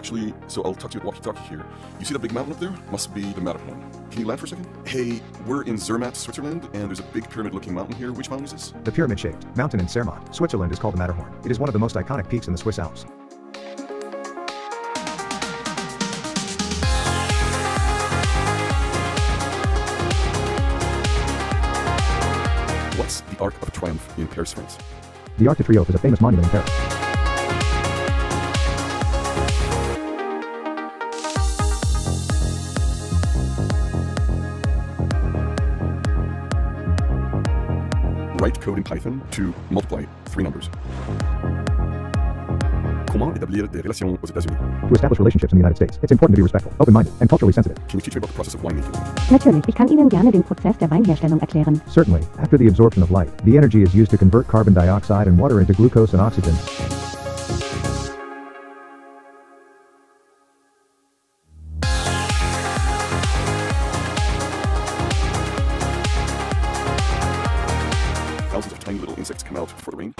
Actually, so I'll talk to you at walkie-talkie here. You see that big mountain up there? Must be the Matterhorn. Can you land for a second? Hey, we're in Zermatt, Switzerland, and there's a big pyramid-looking mountain here. Which mountain is this? The pyramid-shaped mountain in Zermatt, Switzerland is called the Matterhorn. It is one of the most iconic peaks in the Swiss Alps. What's the Arc of Triumph in Paris, France? The Arc de Triomphe is a famous monument in Paris. Write code in Python to multiply 3 numbers. Comment établir des relations aux États-Unis? To establish relationships in the United States, it's important to be respectful, open-minded, and culturally sensitive. Can you teach me about the process of winemaking? Natürlich, ich kann Ihnen gerne den Prozess der Weinherstellung erklären. Certainly, after the absorption of light, the energy is used to convert carbon dioxide and water into glucose and oxygen. Thousands of tiny little insects come out for the rain.